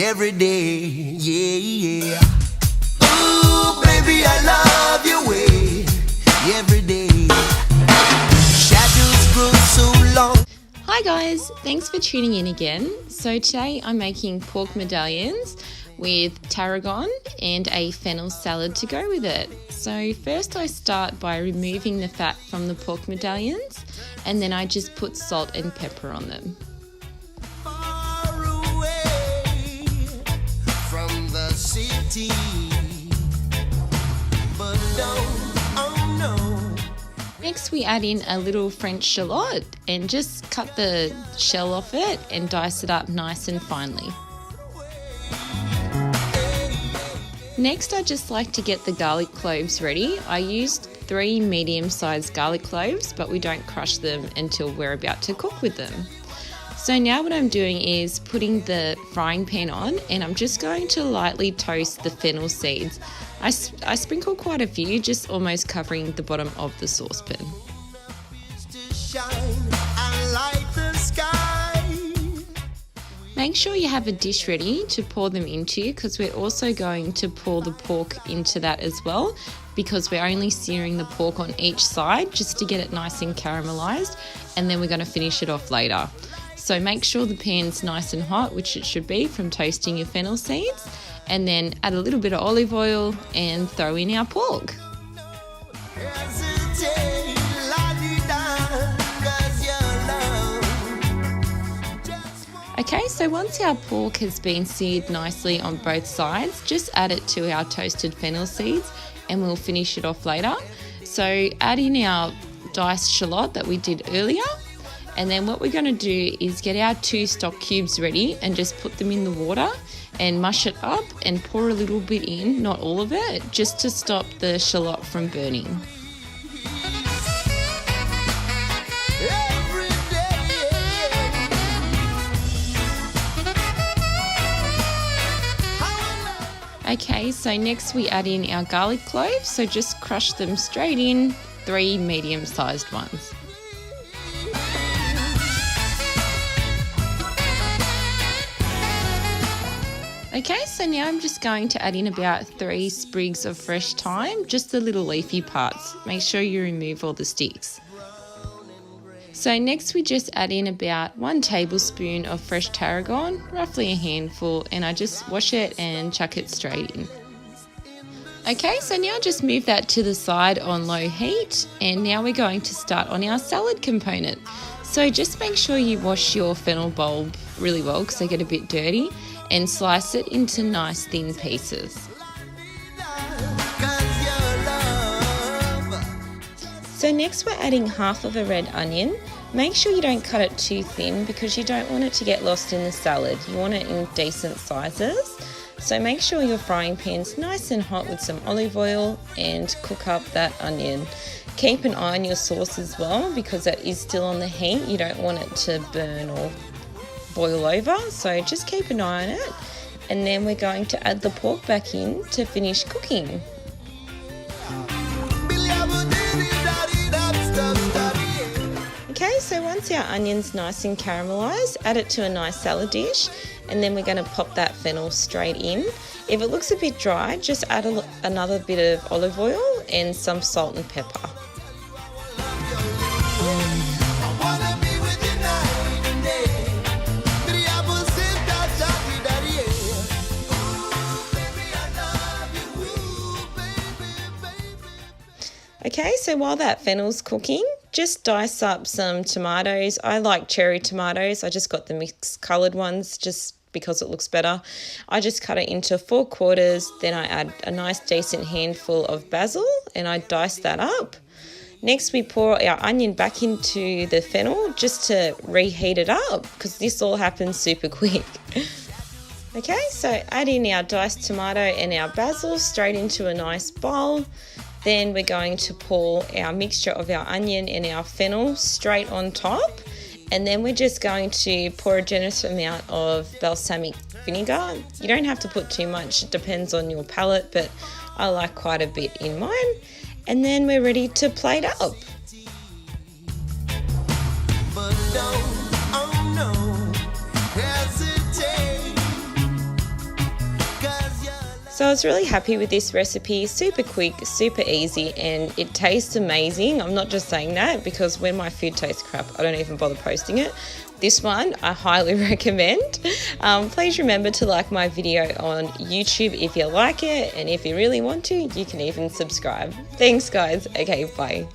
every day, yeah. Ooh, baby, I love your way every day. Shadows grow so long. Hi guys, thanks for tuning in again. So today I'm making pork medallions with tarragon and a fennel salad to go with it. So first I start by removing the fat from the pork medallions, and then I just put salt and pepper on them. Far away from the city, but oh no. Next we add in a little French shallot and just cut the shell off it and dice it up nice and finely. Next I just like to get the garlic cloves ready. I used 3 medium-sized garlic cloves, but we don't crush them until we're about to cook with them. So now what I'm doing is putting the frying pan on, and I'm just going to lightly toast the fennel seeds. I sprinkle quite a few, just almost covering the bottom of the saucepan. Make sure you have a dish ready to pour them into, because we're also going to pour the pork into that as well, because we're only searing the pork on each side just to get it nice and caramelized, and then we're going to finish it off later. So make sure the pan's nice and hot, which it should be from toasting your fennel seeds, and then add a little bit of olive oil and throw in our pork. Okay, so once our pork has been seared nicely on both sides, just add it to our toasted fennel seeds and we'll finish it off later. So add in our diced shallot that we did earlier, and then what we're going to do is get our 2 stock cubes ready and just put them in the water and mush it up and pour a little bit in, not all of it, just to stop the shallot from burning. Okay, so next we add in our garlic cloves, so just crush them straight in, 3 medium-sized ones. Okay, so now I'm just going to add in about 3 sprigs of fresh thyme, just the little leafy parts. Make sure you remove all the sticks. So next we just add in about 1 tablespoon of fresh tarragon, roughly a handful, and I just wash it and chuck it straight in. Okay, so now just move that to the side on low heat, and now we're going to start on our salad component. So just make sure you wash your fennel bulb really well because they get a bit dirty, and slice it into nice thin pieces. So next we're adding half of a red onion. Make sure you don't cut it too thin because you don't want it to get lost in the salad. You want it in decent sizes. So make sure your frying pan's nice and hot with some olive oil and cook up that onion. Keep an eye on your sauce as well because it is still on the heat. You don't want it to burn or boil over, so just keep an eye on it. And then we're going to add the pork back in to finish cooking. Okay, so once our onion's nice and caramelized, add it to a nice salad dish, and then we're going to pop that fennel straight in. If it looks a bit dry, just add another bit of olive oil and some salt and pepper. Okay, so while that fennel's cooking, just dice up some tomatoes. I like cherry tomatoes. I just got the mixed coloured ones just because it looks better. I just cut it into 4 quarters, then I add a nice decent handful of basil and I dice that up. Next we pour our onion back into the fennel just to reheat it up because this all happens super quick. Okay, so add in our diced tomato and our basil straight into a nice bowl. Then we're going to pour our mixture of our onion and our fennel straight on top. And then we're just going to pour a generous amount of balsamic vinegar. You don't have to put too much, it depends on your palate, but I like quite a bit in mine. And then we're ready to plate up. I was really happy with this recipe. Super quick, super easy, and it tastes amazing. I'm not just saying that because when my food tastes crap, I don't even bother posting it. This one I highly recommend. Please remember to like my video on YouTube if you like it, and if you really want to, you can even subscribe. Thanks guys. Okay, bye.